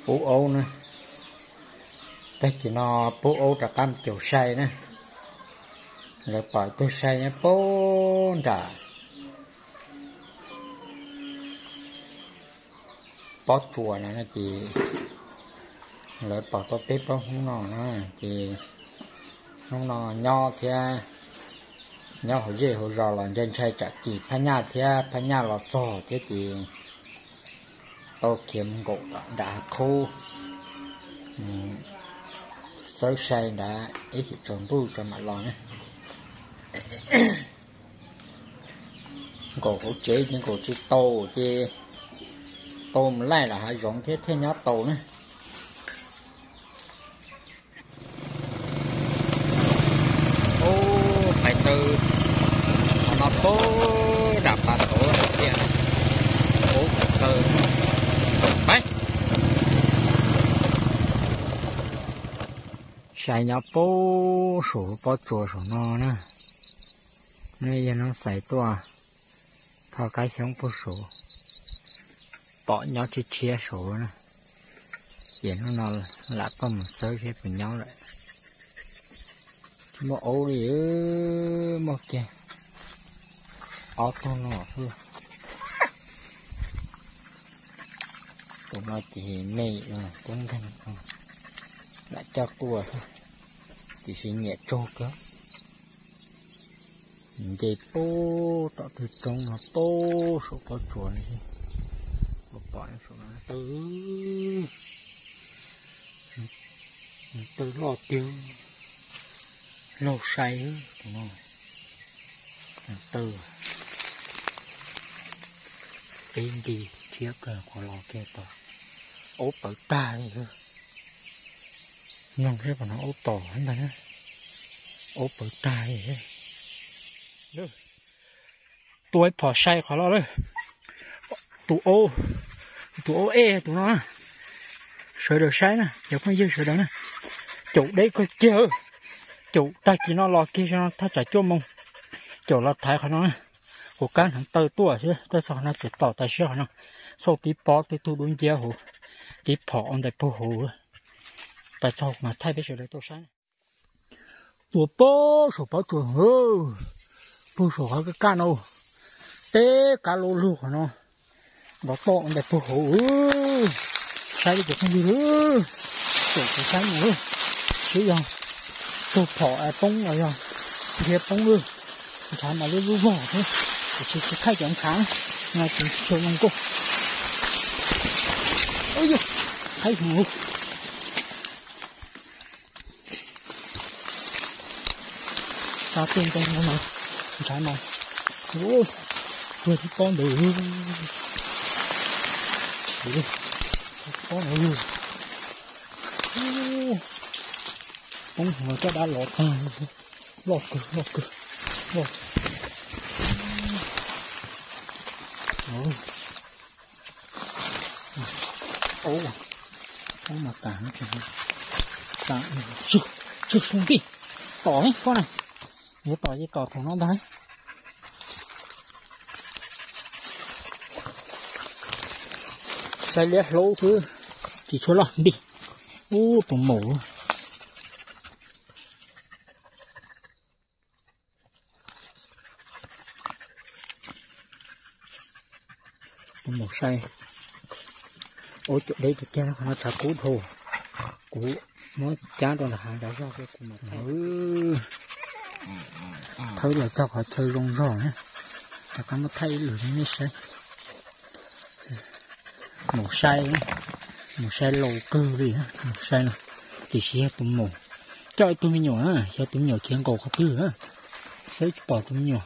bố ấu nữa cái chỉ nó bố ấu là cam kiểu say nữa rồi bỏ tôi say nhá bố đã bó chùa này nó chỉ rồi bỏ tôi bếp đó không nọ nữa chỉ không nọ nho kia nho hồi dễ hồi rò là dân chơi chả chỉ phá nhà là trò thế thì tôi kiếm gỗ đã khô sớ say đã ít thì trồng bưu cho mặt lò nhé gỗ hỗ chế những gỗ chỉ tô chứ tô một lại là hai giống thế thế nhá tô nữa ô phải từ nó tô đạp bà tổ kia ô phải từ đấy xài nhỏ bố sổ bó chùa sổ nó nè nơi giờ nó xài toa thao cái sống bố sổ bỏ nhau chia chia sổ nè giờ nó là có một sớ cái của nhau lại mà ấu đi mà kìa áo to nó thôi tụi nó chỉ mê mà cũng thành lại cho cua thôi chỉ chỉ nhẹ trâu cơ để bố tạo từ trong nó bố số có chuồn đi bỏ số nó từ lò tiêu lò say đúng không từ bên đi chiếc của lò kia tỏ ốp ở ta đi thôi nhưng cái bọn nó ốp tỏ hắn ta nhá ốp ở ta đi thôi tôi bỏ say khỏi lo đấy tụ ô ê tụi nó sợ được say nè giờ không dư sợ đó nè chủ đấy có chơi chủ ta chỉ nó lo kia cho nó ta trả chua mông chủ là thái khỏi nó của cá thằng tơ tua chứ ta sao nó chỉ tỏ ta sợ nó sau tí bỏ tí tu đúng dẻo hồ tí bỏ ông đại bố hồ tại sao mà thay bây giờ đấy tôi sai tụi bố sổ bó chuột bố sổ hai cái cá đâu té cá lô lô của nó nó to ông đại bố hồ sai đi được không đi nữa chỗ cái sai nữa chứ không tôi bỏ bông rồi rồi thiệt bông luôn thằng mà luôn vỏ thôi chỉ thay cái kháng ngay từ chỗ nông cô ôi giời thấy không sao tiền con nó mà trái màu ôi vừa thì con đủ con đủ ông hồi cho đã lọt cửa ôi ông mà cả nó kìa cả chụp xuống đi tỏ ấy con này nhớ tỏ với cỏ thằng nó đấy sai lẽ lỗ cứ chỉ cho lọt đi tụi mổ tụi mổ say ôi chỗ đây thì cha nó chả cú thù cú nó cha rồi là hàng đã ra cái của một thấy là sao phải chơi rong rò nhé ta có nó thay lửa như thế màu say lầu cơ đi ha màu say này thì xe tụi mù cho tụi mình nhỏ á xe tụi nhỏ khiến cổ khó tư á sẽ bỏ tụi mình nhỏ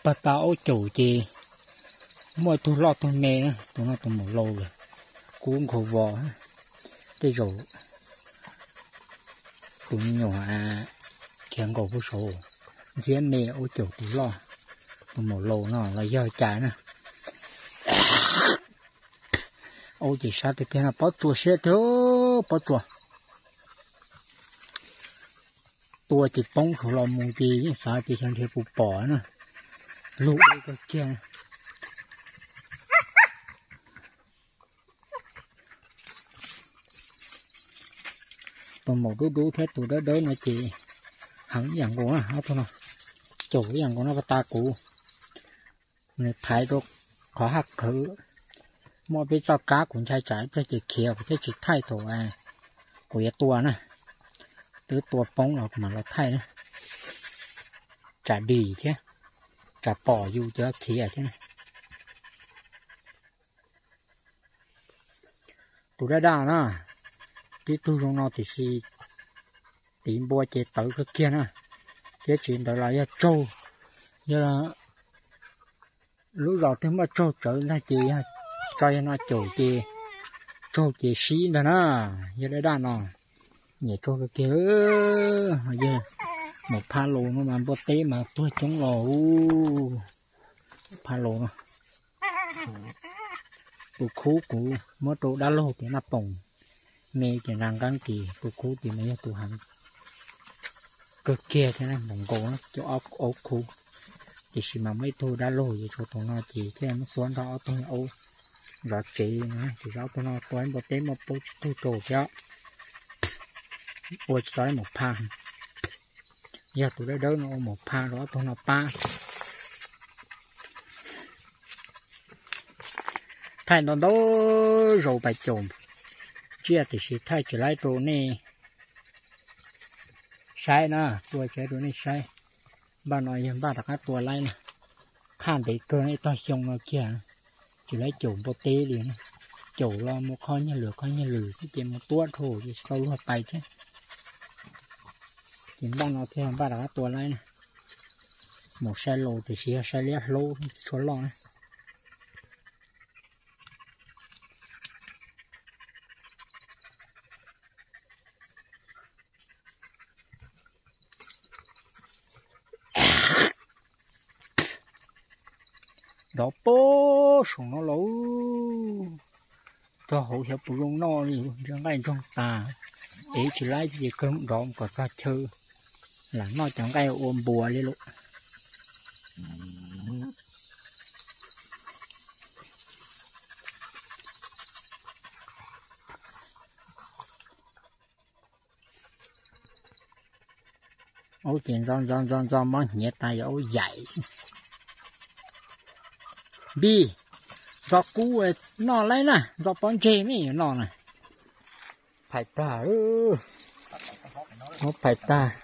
bà tao chủ gì mọi tụi lọt tụi mẹ tụi nó tụi mù lâu rồi cuốn khổ vò cái rổ tụi mình nhỏ khiến cổ vô số dễ mẹ ôi chủ tụi lo tụi mù lâu nó là do trái nè ôi chỉ sao thì thế nào bắt tua xe thôi bắt tua chỉ bông số lò mù gì nhưng sao thì chẳng thể phụ bỏ nè lũ đây có kia tụi một đu thế tụi đó đỡ này chị hẳn dạng của nó thôi nào chủ dạng của nó và ta cũ này thái độ khó hắc khử mọi bây giờ cá cũng trái trái cái chỉ khéo cái chỉ thay tổ của cái tua nè từ tua bóng nào mà nó thay nữa chả đi chứ chả bỏ vô cho khéo chứ này tụi đã đào nó tí tu trong nó thì si tìm bùa chế tử cái kia nè chế chuyện tới lại trâu như là lúc đó thì mà trâu trở ra chị cho nó trâu chị xí đó nó như đấy đàn nó nhảy trâu cái kia giờ một pha lô nó mà bó tế mà tôi chống lò pha lô nó tụ khú của mỗi tụ đá lô thì nó bồng mẹ chỉ nàng cắn kỳ tụ khú thì mấy tụ hắn cơ kia thế này bồng cổ nó chỗ ốc khú chỉ chỉ mà mấy tụ đá lô vậy cho tụi nó chỉ thế nó xuống đó tôi ốc rồi chị nữa thì đó tụi nó tôi một tí một tụ tổ cho ôi tới một pha giờ tụi đó đỡ nó một pha đó tụi nó pa thay nó đó rồi bài trộm chia thì chỉ thay chỉ lấy đồ này sai nè tôi chế đồ này sai bà nói hiện bà đặt cácตัวlấy nè khan để cơ này to xong nó kia chỉ lấy trộm bột tê liền trộm lo một con như lửa cái chỉ một tua thôi thì sau luôn tay chứ chỉ bà nói theo bà đặt cácตัวlấy nè một xe lô thì chỉ xe liệt lô số lo này đó bố xuống nó lố cho hậu hiệp bù rong no đi chẳng ai trong tà ấy chỉ lấy gì cơm đó có ra chơi là nó chẳng ai ôm bùa đi luôn ôi tiền giòn món nhét tay ôi dậy bi giọt cú nó lấy nè giọt bón chê mấy nó này phải ta nó phải ta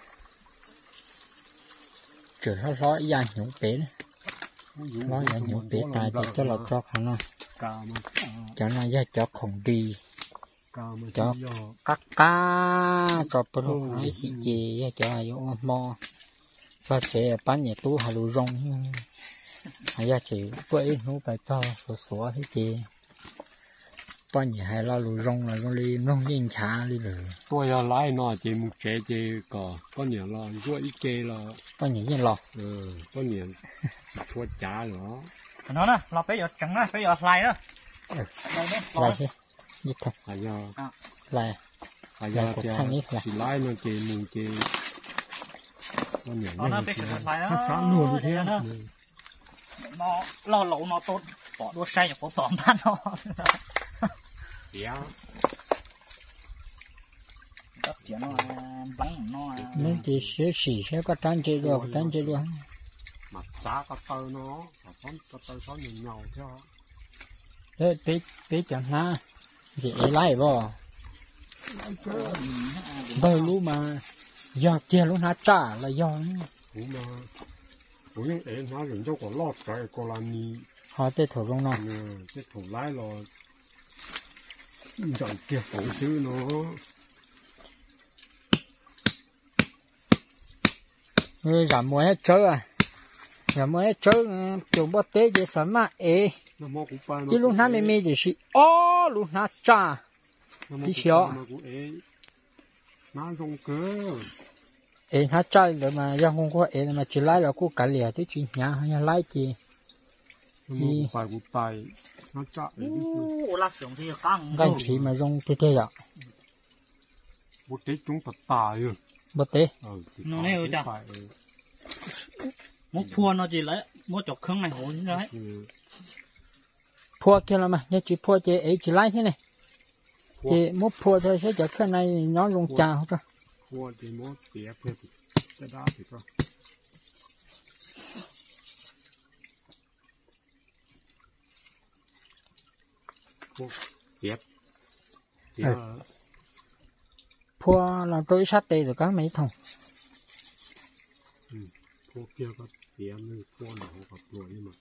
chờ nó ra nhúng bể nó ra nhúng bể tài thì cho lọt cho nó cho nó ra cho không đi cho cắt cá cho pro cái gì cho vô mò và sẽ bán nhà tú hà lù rong hay là chỉ với nó phải cho số hết thì bao nhiêu hay là lù rong là con đi rong yên chả đi rồi tôi là lái nó chỉ một chế có nhiều là ruộng ít chế là bao nhiêu yên lọ có nhiều thua chả nữa nó nè lọ bây giờ chẳng nè bây giờ lại đó lại thế như thật hay giờ lại chỉ lái nó chỉ một chế có nhiều nó bây giờ lại đó sáng luôn như thế đó nó lo lẩu nó tốt bỏ đua say của tỏm bán nó dạ đất tiền nó bắn nó nên thì sẽ có tránh chế được mặt giá có tơ nó có tơ nhiều theo thế tí chẳng na dễ lại vô đôi lúc mà do kia lúc nó trả là do cũng mà cũng để nó dùng cho có lót cái có làm gì họ tê thổ rong nó cái thổ lái là chọn kia phổ chứ nó giảm muối hết trớ giảm muối hết trớ chúng bớt tế dễ sớm mà chứ lúc nào mê thì xí lúc nào trả tí xíu nó rong cơ nó trả rồi mà do không có mà chỉ lấy là cô cả lìa tới chuyện nhà hay lấy gì phải một tay nó trả cái gì mà rong thế thế vậy một tí chúng thật tài rồi bớt tế nó nêu chả một phua nó chỉ lấy một chục khương này hổ đấy phua kia là mà nhớ chỉ phua chế ấy chỉ lấy thế này chị mốt phua thôi sẽ chở cái này nó luôn chào thôi. Phua thì mốt tía phê thì cái đó thì thôi. Phua tía tía Phua là trôi sát đây rồi có mấy thùng. Phua kia có tía mới phua nào gặp rồi nhưng mà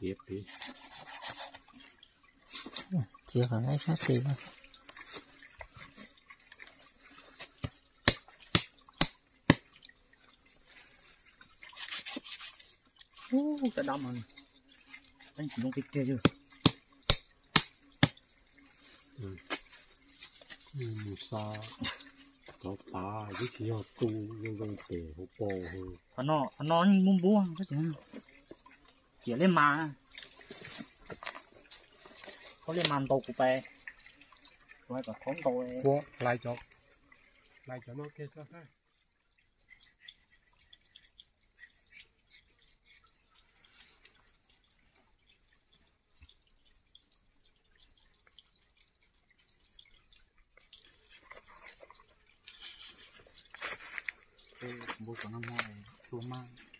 tía tí. Chỉ phải lấy sát đây thôi. Cái đâm rồi. Anh chỉ dùng cái kia chưa? Mù sa cho ta với kia tu nhưng tề hổ bò hơn. Nó muốn buông cái gì? Chỉ lên mà. Có lên màn tàu của bè. Rồi cả khóm tàu. Phua lại cho nó kia cho ha.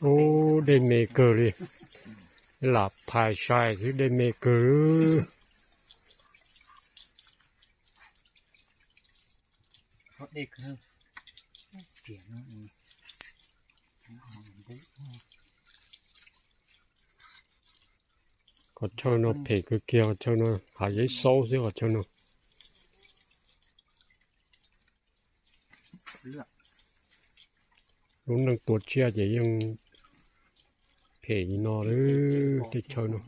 Ô, đây mê cơ đi. Lạp thai sai chứ đây mê cơ. Có đi cơ. Tiền nó. Có cho nó thể cái kia, cho nó hạ giấy sâu chứ có cho nó. Lúc nâng tuột chia chỉ nhưng thể nó đấy để chơi nó.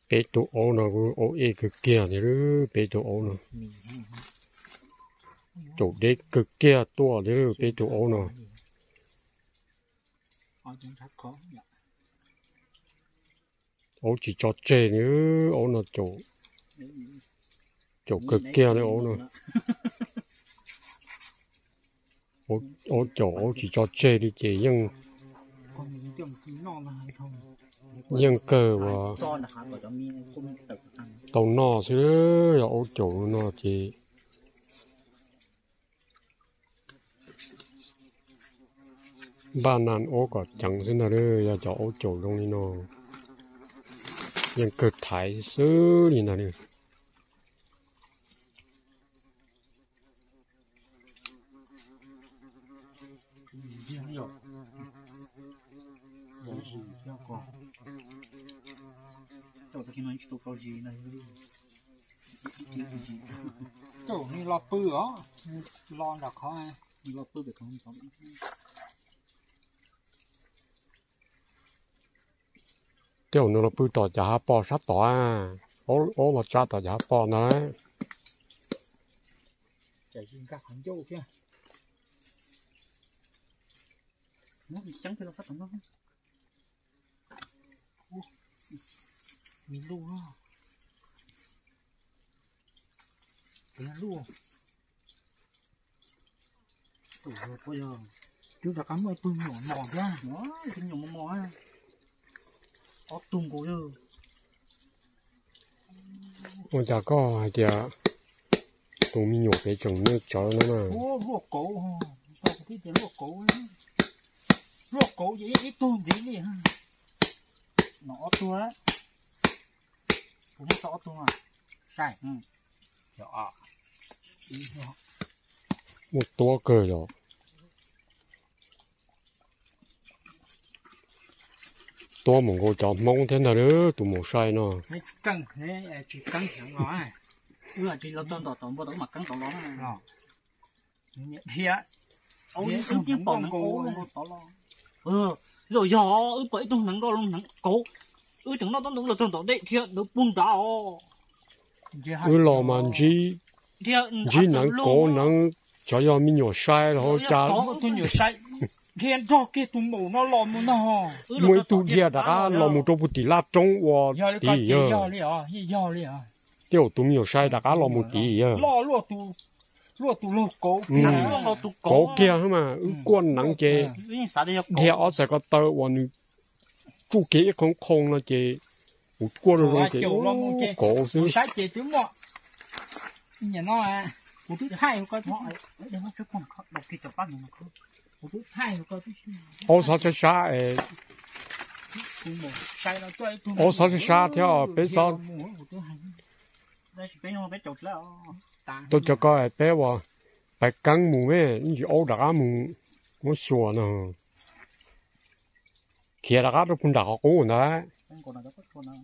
Bé tụ ổ nó ổ ê cực kia thì đó bé tụ ổ nó. Tụ đế cực kia to thì đó bé tụ ổ nó. Ổ chỉ cho chê nữa ổ nó chỗ cực kia nữa ổ nó. Ổ chỗ chỉ cho chê đi chỉ nhưng cơ mà tàu nọ chứ là ổ chỗ nó chỉ ba nan ổ có chẳng thế nào đó là cho ổ chỗ trong đi nó nhưng cơ thái xứ đi nào đi Chỗ này lọt bự đó, lon đã khó ai, lọt bự được không? Tiểu nó bự tỏ giá bò sát tỏ à, ố mà cha tỏ giá bò nữa. Chạy trên các hàng châu kia. Nó bị trắng thì nó phát tầm nó. Mình luôn á. Cái luôn. Ủa bây giờ chú đã cắm ơi tung nhỏ mỏ ra. nó cái nhiều mỏ á. Có tung cổ chứ. Ôi chả có hay kìa. Tụi mình nhổ cái chồng nước cho nó mà. Ô luộc cổ. Tao có biết luộc cổ ấy. Luộc cổ vậy ít tung gì đi ha. Nó tua á. Cũng có tua à. Sai. Đó. Một tua cờ rồi. Tua một cô chọn mong thế nào đó, tụi một sai nó. Căng, thế chỉ căng thẳng nó à. Là chỉ là trong tỏ tổng bắt đầu mặc căng tỏ nó à. Thì á. Ôi, cái chiếc bò nắng cố tỏ lo. Rồi giờ, bởi tôi nắng có nắng cố. Chẳng nó đúng là trong tỏ đấy, thì nó buông đảo. Lò mà chỉ nắng cố nắng cho mình nhỏ sai rồi cha. Có tôi nhiều sai. thiên cho kia tụi mù nó lò mù nó mỗi tu kia đã lo một chỗ bút tỷ lát trong và tỷ tiêu tụi nhiều sai đã lo một tỷ lo lúa tụ có kia mà quan nắng chế thì ở sẽ có tờ và nu chu kế không không nó chế một quan rồi chế có chứ sai chế tiếng mọ nhà nó à một thứ hai coi mọ để nó chút con đọc kia cho bác mình không một thứ hai coi ở sao sẽ sai sai nó chơi ở sao sẽ sai theo bây giờ đây chỉ nó bé chột là tôi cho coi bé vào phải căng mù mẹ như ấu đã mù nó sủa nè kia đã nó cũng đã có đấy con nào có con nào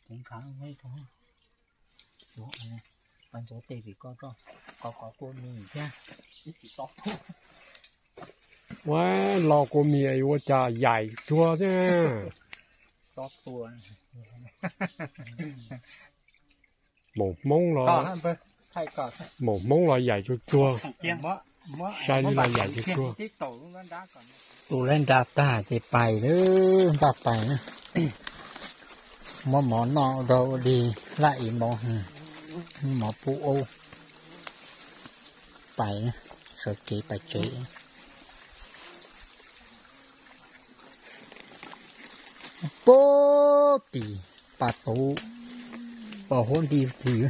cũng khá hay thôi chỗ này ban chỗ tây vì có cô mì chứ chỉ sót quá lo cô mì ấy quá chả dày chua chứ sót tua một món lo một món lo dày chua chua sai đi là dày chua chua tụ lên đạp ta thì bài nữa đạp bài nữa món nọ đâu đi lại mỏ phụ ô bài nữa sợ chị bài chị bố tì bà tụ bỏ hôn đi thì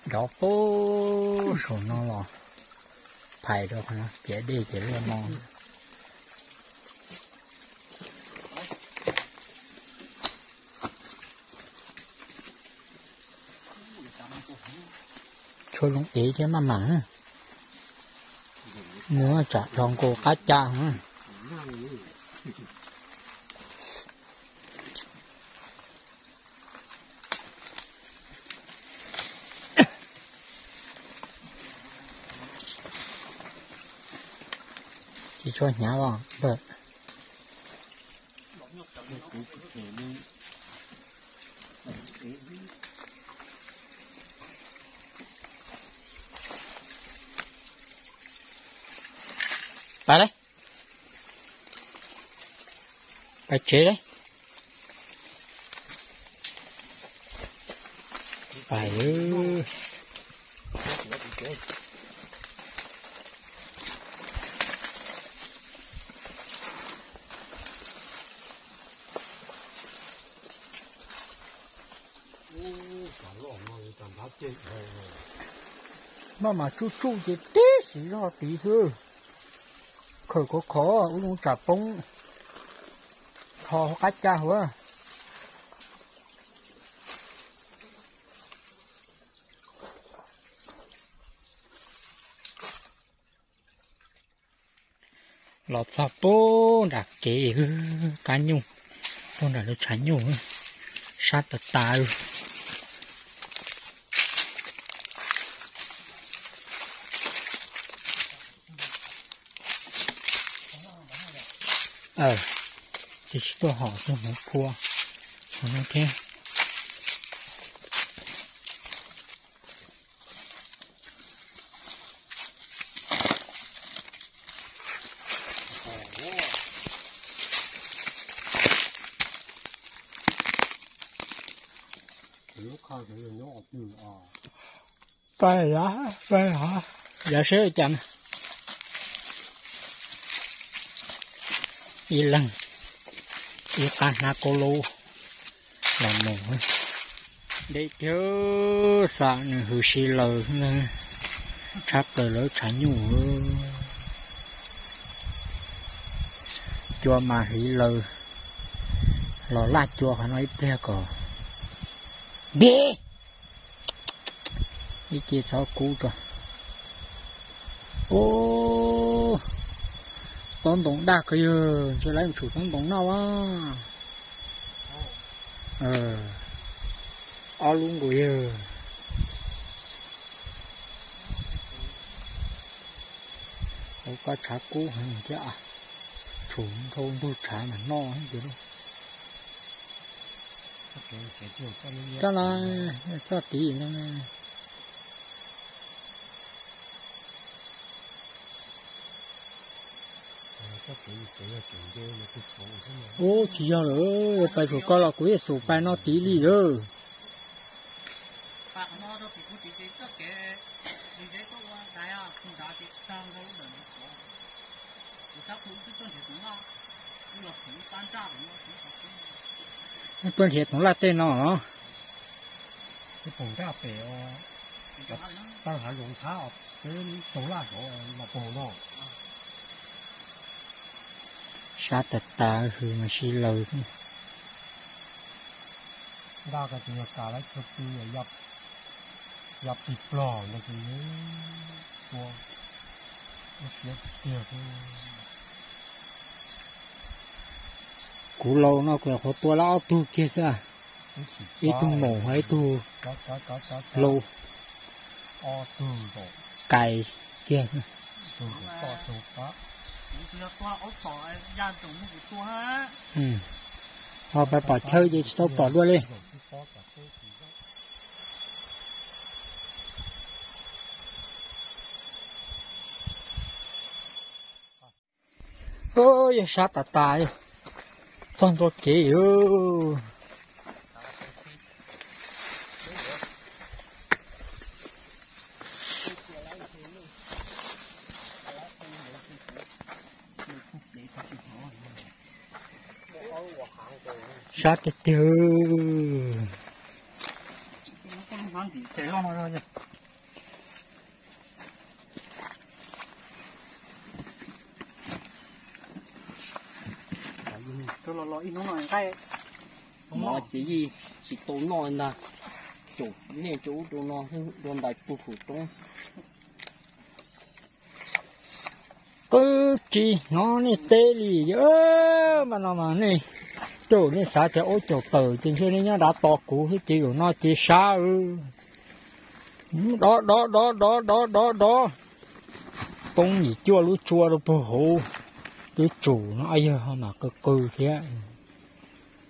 đó bố số nó là phải được nó dễ đi dễ lên mòn cho luôn ý chứ mà mặn nữa chả lòng cô cá cha chỉ cho nhá vào đượcไปđấyไปchế đấy phải mà chú thì té xí ra tí thôi khởi có khó uống trà bông thò cá cha hả lọt sạp bông đặc kỹ cá nhung con là nó trái nhung sát tật tài thì tôi hỏi cho một phua nó thế phải hả giả sử chẳng y lăng y na cô lô là mồ để thiếu sợ hư xì lờ nữa chắc là lỡ trả nhủ chua mà hỉ lờ lò la chua họ nói bé cò bé cái chia sao cũ rồi ô tốn tốn đa cái cho lấy một chủ tốn tốn nào á luôn rồi Ô cá chả cú hay gì chứ à? Chúng thôn tôi chả mà no hết chứ đâu. Cho là cho tí nữa. Ô chỉ cho nữa, phải số con là cuối số bài nó tí đi rồi. Tuần hiệp nó là tên nó. cái bồn ra bể tao hãy dùng tháo cái tổ la chỗ là bồn nó Sát tật ta hư mà xí lời gì. ra cái chuyện cả lấy chụp đi nhập nhập thịt lò là cái của nó sẽ tiêu cái Cú lâu nó cũng có tua lão tu kia sao? Ít tu mổ hay tu lâu cày kia. Họ phải bỏ chơi gì sao bỏ luôn đi. Ôi sát tà tài. Trong tôi kì ư. Sát cái tiêu. Tôi lo ít nó nói cái nó chỉ tổ non là chủ nên chủ tổ non luôn đại phụ phụ trong Chỉ nó này tê lì mà nó mà này chỗ này sao cho ôi chỗ tờ trên trên này đã to cũ hết chỉ của nó chỉ sao đó tung gì chua đâu bố hồ cái chủ nó ai mà cái cừ thế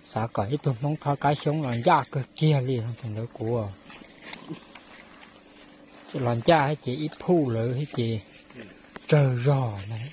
sao cái tôi mong thao cái sống là da cái kia liền thành đó của làm cha hay chỉ ít phu lợi hay chỉ trời rò này